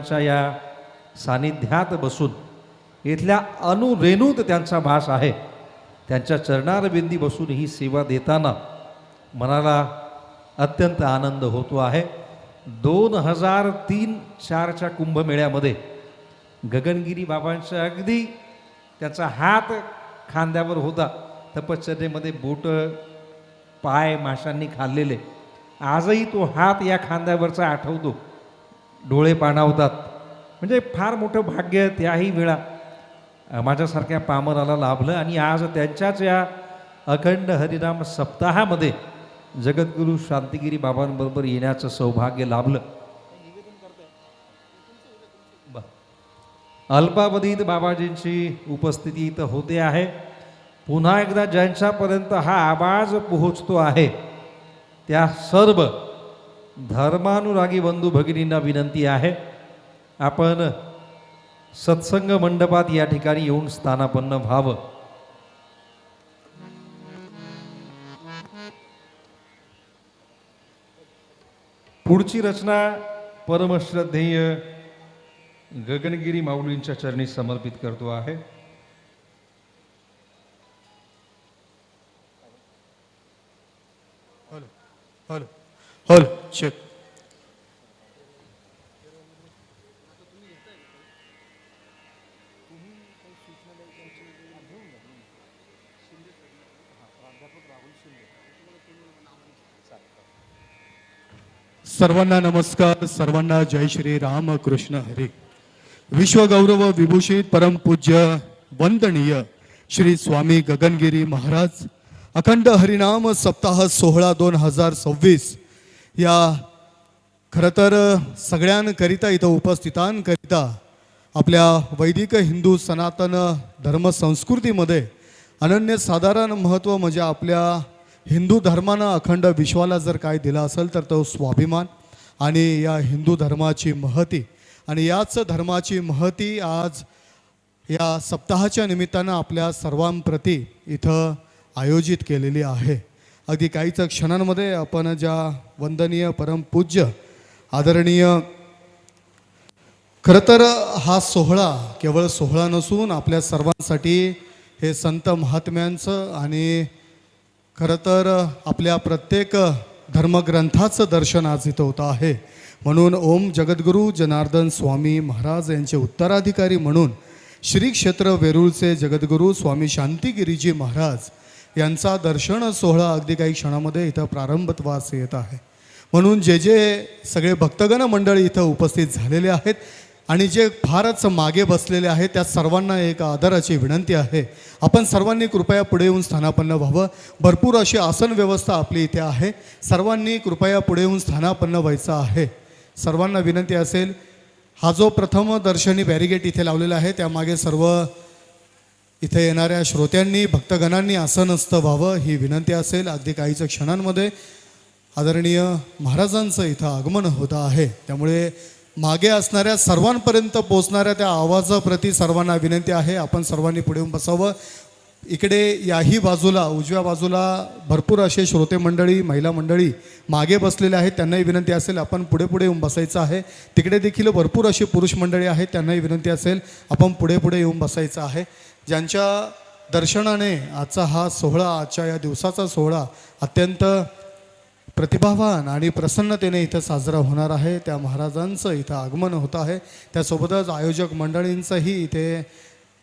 बाबांच्या या सानिध्यात बसून इथल्या अनुरेणूत त्यांचा भास आहे, त्यांच्या चरणारविंदी बसून ही सेवा देताना मनाला अत्यंत आनंद होतो आहे. 2003-04च्या कुंभमेळ्यामध्ये गगनगिरी बाबांचा अगदी त्याचा हात खांद्यावर होता, तपश्चर्येमध्ये बोट पाय माशांनी खाल्लेले. आजही तो हात या खांद्यावरचा आठवतो, डोळे पाणावतात. म्हणजे फार मोठं भाग्य त्याही वेळा माझ्यासारख्या पामराला लाभलं. आणि आज त्यांच्याच या अखंड हरिनाम सप्ताहामध्ये जगद्गुरू शांतिगिरी बाबांबरोबर येण्याचं सौभाग्य लाभलं. अल्पावधीत बाबाजींची उपस्थिती इथं होते आहे. पुन्हा एकदा ज्यांच्यापर्यंत हा आवाज पोहोचतो आहे त्या सर्व धर्मानुरागी बंधू भगिनींना विनंती आहे, आपण सत्संग मंडपात या ठिकाणी येऊन स्थानापन्न व्हावं. पुढची रचना परमश्रद्धेय गगनगिरी माऊलींच्या चरणी समर्पित करतो आहे. Hello hello check. सर्वांना नमस्कार, सर्वांना जय श्री राम कृष्ण हरी. विश्वगौरव विभूषित परमपूज्य वंदनीय श्री स्वामी गगनगिरी महाराज अखंड हरिनाम सप्ताह सोहळा 2026 या खरं तर सगळ्यांकरिता इथं उपस्थितांकरिता आपल्या वैदिक हिंदू सनातन धर्मसंस्कृतीमध्ये अनन्यसाधारण महत्त्व म्हणजे आपल्या हिंदू धर्मानं अखंड विश्वाला जर काय दिला असेल तर तो स्वाभिमान आणि या हिंदू धर्माची महती आणि याच धर्माची महती आज या सप्ताहाच्या निमित्तानं आपल्या सर्वांप्रती इथं आयोजित केलेली आहे. अगदी काहीच क्षणांमध्ये आपण ज्या वंदनीय परमपूज्य आदरणीय खरं तर हा सोहळा केवळ सोहळा नसून आपल्या सर्वांसाठी हे संत महात्म्यांचं आणि खरं तर आपल्या प्रत्येक धर्मग्रंथाचं दर्शन आज इथं होतं आहे. म्हणून ओम जगद्गुरू जनार्दन स्वामी महाराज यांचे उत्तराधिकारी म्हणून श्री क्षेत्र वेरूळचे जगद्गुरू स्वामी शांतिगिरीजी महाराज यांचा दर्शन सोहळा अगदी काही क्षणामध्ये इथं प्रारंभत्वास येत आहे. म्हणून जे जे सगळे भक्तगण मंडळी इथं उपस्थित झालेले आहेत आणि जे फारच मागे बसलेले आहेत त्या सर्वांना एक आदराची विनंती आहे, आपण सर्वांनी कृपया पुढे येऊन स्थानापन्न व्हावं. भरपूर अशी आसन व्यवस्था आपली इथे आहे, सर्वांनी कृपया पुढे येऊन स्थानापन्न व्हायचं आहे. सर्वांना विनंती असेल, हा जो प्रथम दर्शनी बॅरिगेट इथे लावलेला आहे त्यामागे सर्व इथे येणाऱ्या श्रोत्यांनी भक्तगणांनी आसनस्थ व्हावं ही विनंती असेल. अगदी काहीच क्षणांमध्ये आदरणीय महाराजांचं इथं आगमन होतं आहे, त्यामुळे मागे असणाऱ्या सर्वांपर्यंत पोचणाऱ्या त्या आवाजाप्रती सर्वांना विनंती आहे, आपण सर्वांनी पुढे येऊन बसावं. इकडे याही बाजूला उजव्या बाजूला भरपूर असे श्रोते मंडळी महिला मंडळी मागे बसलेले आहेत, त्यांनाही विनंती असेल आपण पुढे पुढे येऊन बसायचं आहे. तिकडे देखील भरपूर अशी पुरुष मंडळी आहेत, त्यांनाही विनंती असेल आपण पुढे पुढे येऊन बसायचं आहे. ज्यांच्या दर्शनाने आजचा हा सोहळा, आजच्या या दिवसाचा सोहळा अत्यंत प्रतिभावान आणि प्रसन्नतेने इथं साजरा होणार आहे, त्या महाराजांचं इथं आगमन होतं आहे. त्यासोबतच आयोजक मंडळींचंही इथे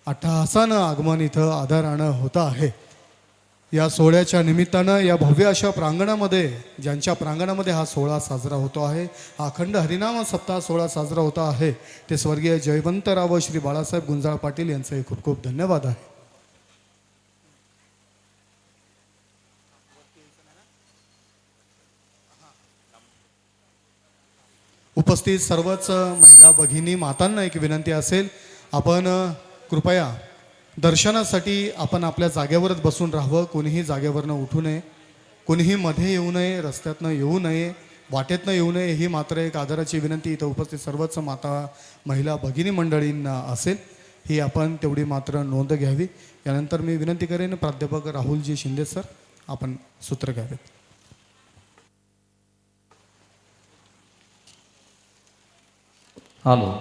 अट्टहासानं आगमन इथं आदरानं होतं आहे. या सोहळ्याच्या निमित्तानं या भव्य अशा प्रांगणामध्ये, ज्यांच्या प्रांगणामध्ये हा सोहळा साजरा होतो आहे, हा अखंड हरिनाम सप्ताह सोहळा साजरा होता आहे, ते स्वर्गीय जयवंतराव श्री बाळासाहेब गुंजाळ पाटील यांचे खूप खूप धन्यवाद आहे. उपस्थित सर्वच महिला भगिनी मातांना एक विनंती असेल, आपण कृपया दर्शनासाठी आपण आपल्या जागेवरच बसून राहावं. कोणीही जागेवरनं उठू नये, कोणीही मध्ये येऊ नये, रस्त्यातनं येऊ नये, वाटेतनं येऊ नये, ही मात्र एक आदराची विनंती इथं उपस्थित सर्वच माता महिला भगिनी मंडळींना असेल, ही आपण तेवढी मात्र नोंद घ्यावी. यानंतर मी विनंती करेन प्राध्यापक राहुलजी शिंदे सर आपण सूत्र घ्यावेत. आलो.